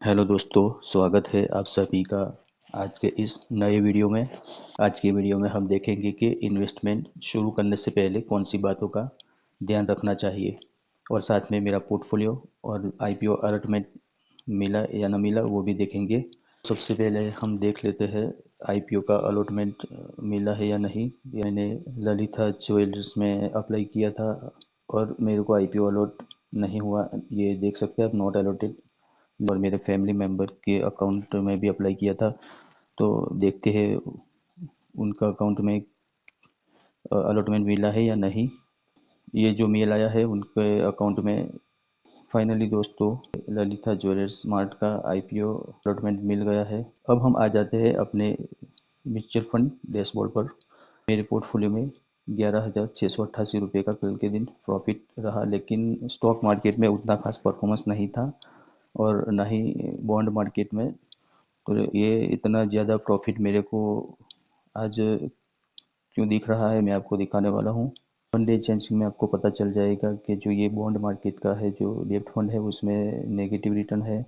Hello दोस्तों, स्वागत है आप सभी का आज के इस नए वीडियो में। आज के वीडियो में हम देखेंगे कि इन्वेस्टमेंट शुरू करने से पहले कौन सी बातों का ध्यान रखना चाहिए और साथ में मेरा पोर्टफोलियो और आईपीओ अलॉटमेंट मिला या ना मिला वो भी देखेंगे। सबसे पहले हम देख लेते हैं आईपीओ का अलॉटमेंट मिला है या नहीं। मैंने ललिता ज्वेलर्स में अप्लाई किया था और मेरे को आईपीओ अलॉट नहीं हुआ, ये देख सकते हैं आप, नॉट अलॉटेड। और मेरे फैमिली मेम्बर के अकाउंट में भी अप्लाई किया था, तो देखते हैं उनका अकाउंट में अलॉटमेंट मिला है या नहीं। ये जो मेल आया है उनके अकाउंट में फाइनली दोस्तों ललिता ज्वेलर्स स्मार्ट का आईपीओ अलॉटमेंट मिल गया है। अब हम आ जाते हैं अपने म्यूचुअल फंड डैशबोर्ड पर। मेरे पोर्टफोलियो में 11,688 रुपये का कल के दिन प्रॉफिट रहा, लेकिन स्टॉक मार्केट में उतना खास परफॉर्मेंस नहीं था और ना ही बॉन्ड मार्केट में। तो ये इतना ज़्यादा प्रॉफिट मेरे को आज क्यों दिख रहा है, मैं आपको दिखाने वाला हूँ। वन डे चेंजिंग में आपको पता चल जाएगा कि जो ये बॉन्ड मार्केट का है, जो डेब्ट फंड है, उसमें नेगेटिव रिटर्न है।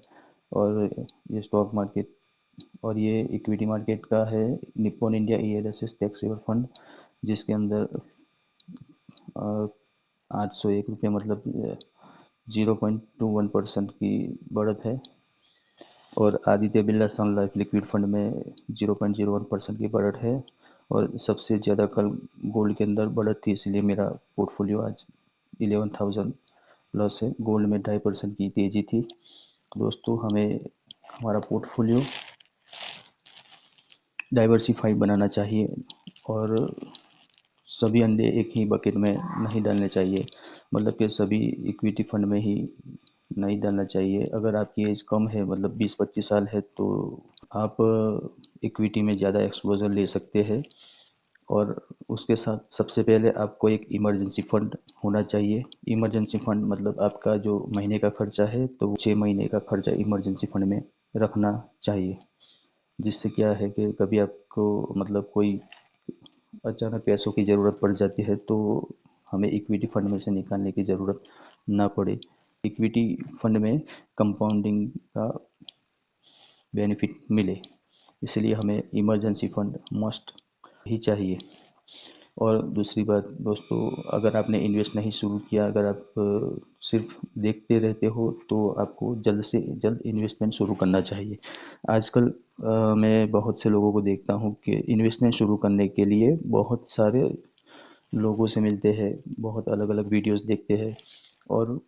और ये स्टॉक मार्केट और ये इक्विटी मार्केट का है Nippon India ELSS tax saver fund, जिसके अंदर 801 रुपये मतलब 0.21% की बढ़त है। और आदित्य बिरला सन लाइफ लिक्विड फंड में 0.01% की बढ़त है। और सबसे ज़्यादा कल गोल्ड के अंदर बढ़त थी, इसलिए मेरा पोर्टफोलियो आज 11,000 प्लस है। गोल्ड में 2.5% की तेज़ी थी। दोस्तों, हमें हमारा पोर्टफोलियो डाइवर्सिफाई बनाना चाहिए और सभी अंडे एक ही बकेट में नहीं डालने चाहिए, मतलब कि सभी इक्विटी फंड में ही नहीं डालना चाहिए। अगर आपकी एज कम है, मतलब 20-25 साल है, तो आप इक्विटी में ज़्यादा एक्सपोजर ले सकते हैं। और उसके साथ सबसे पहले आपको एक इमरजेंसी फंड होना चाहिए। इमरजेंसी फंड मतलब आपका जो महीने का खर्चा है, तो 6 महीने का खर्चा इमरजेंसी फंड में रखना चाहिए। जिससे क्या है कि कभी आपको मतलब कोई अचानक पैसों की ज़रूरत पड़ जाती है, तो हमें इक्विटी फंड में से निकालने की ज़रूरत ना पड़े। इक्विटी फंड में कंपाउंडिंग का बेनिफिट मिले, इसलिए हमें इमरजेंसी फंड मस्ट ही चाहिए। और दूसरी बात दोस्तों, अगर आपने इन्वेस्ट नहीं शुरू किया, अगर आप सिर्फ देखते रहते हो, तो आपको जल्द से जल्द इन्वेस्टमेंट शुरू करना चाहिए। आजकल मैं बहुत से लोगों को देखता हूँ कि इन्वेस्टमेंट शुरू करने के लिए बहुत सारे लोगों से मिलते हैं, बहुत अलग अलग वीडियोस देखते हैं और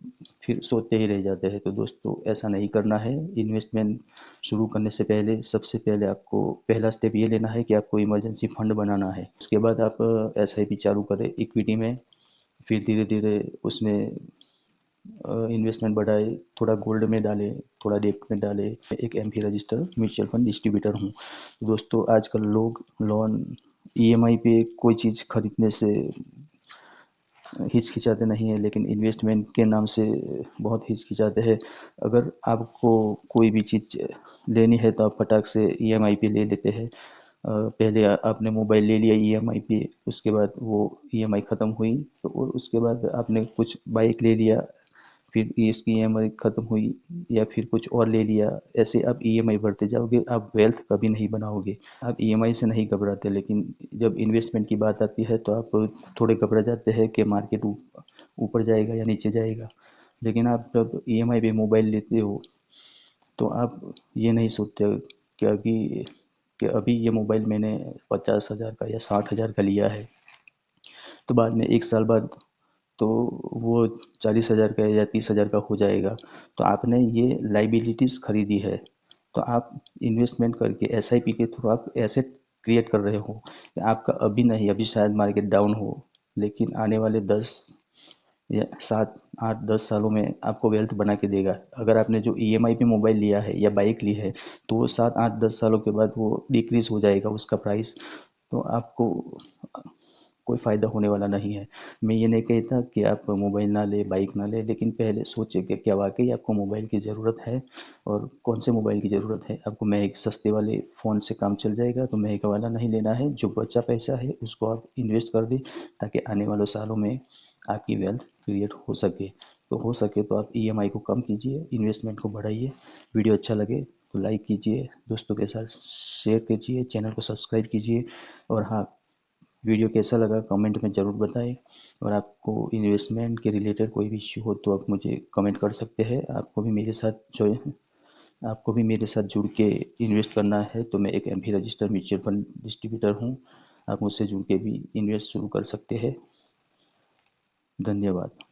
फिर सोते ही रह जाते हैं। तो दोस्तों, ऐसा नहीं करना है। इन्वेस्टमेंट शुरू करने से पहले सबसे पहले आपको पहला स्टेप ये लेना है कि आपको इमरजेंसी फंड बनाना है। उसके बाद आप एसआईपी चालू करें इक्विटी में, फिर धीरे धीरे उसमें इन्वेस्टमेंट बढ़ाए, थोड़ा गोल्ड में डाले, थोड़ा डेट में डाले। एक MP register mutual fund distributor हूँ। दोस्तों, आजकल लोग लोन ईएमआई पे कोई चीज़ खरीदने से हिचकिचाते नहीं है, लेकिन इन्वेस्टमेंट के नाम से बहुत हिचकिचाते हैं। अगर आपको कोई भी चीज़ लेनी है, तो आप फटाक से ईएमआई पे ले लेते हैं। पहले आपने मोबाइल ले लिया ईएमआई पे, उसके बाद वो ईएमआई ख़त्म हुई, तो और उसके बाद आपने कुछ बाइक ले लिया, फिर ये इसकी ईएमआई ख़त्म हुई, या फिर कुछ और ले लिया। ऐसे आप ईएमआई भरते जाओगे, आप वेल्थ कभी नहीं बनाओगे। आप ईएमआई से नहीं घबराते, लेकिन जब इन्वेस्टमेंट की बात आती है, तो आप थोड़े घबरा जाते हैं कि मार्केट ऊपर जाएगा या नीचे जाएगा। लेकिन आप जब ईएमआई पे मोबाइल लेते हो, तो आप ये नहीं सोचते क्या कि अभी ये मोबाइल मैंने 50,000 का या 60,000 का लिया है, तो बाद में 1 साल बाद तो वो 40,000 का या 30,000 का हो जाएगा। तो आपने ये लाइबिलिटीज़ खरीदी है। तो आप इन्वेस्टमेंट करके एसआईपी के थ्रू आप एसेट क्रिएट कर रहे हो। आपका अभी नहीं, अभी शायद मार्केट डाउन हो, लेकिन आने वाले 7 8 10 सालों में आपको वेल्थ बना के देगा। अगर आपने जो ईएमआई पे मोबाइल लिया है या बाइक ली है, तो वो 7 8 10 सालों के बाद वो डिक्रीज हो जाएगा उसका प्राइस। तो आपको कोई फ़ायदा होने वाला नहीं है। मैं ये नहीं कहता कि आप मोबाइल ना लें, बाइक ना लें, लेकिन पहले सोचें कि क्या वाक़ई आपको मोबाइल की ज़रूरत है और कौन से मोबाइल की ज़रूरत है। आपको महँगे सस्ते वाले फ़ोन से काम चल जाएगा, तो महँगा वाला नहीं लेना है। जो बचा पैसा है उसको आप इन्वेस्ट कर दें, ताकि आने वाले सालों में आपकी वेल्थ क्रिएट हो सके। तो हो सके तो आप ईएमआई को कम कीजिए, इन्वेस्टमेंट को बढ़ाइए। वीडियो अच्छा लगे तो लाइक कीजिए, दोस्तों के साथ शेयर कीजिए, चैनल को सब्सक्राइब कीजिए। और हाँ, वीडियो कैसा लगा कमेंट में ज़रूर बताएं। और आपको इन्वेस्टमेंट के रिलेटेड कोई भी इश्यू हो तो आप मुझे कमेंट कर सकते हैं। आपको भी मेरे साथ जुड़ के इन्वेस्ट करना है तो मैं एक MP registered mutual fund distributor हूँ। आप मुझसे जुड़ के भी इन्वेस्ट शुरू कर सकते हैं। धन्यवाद।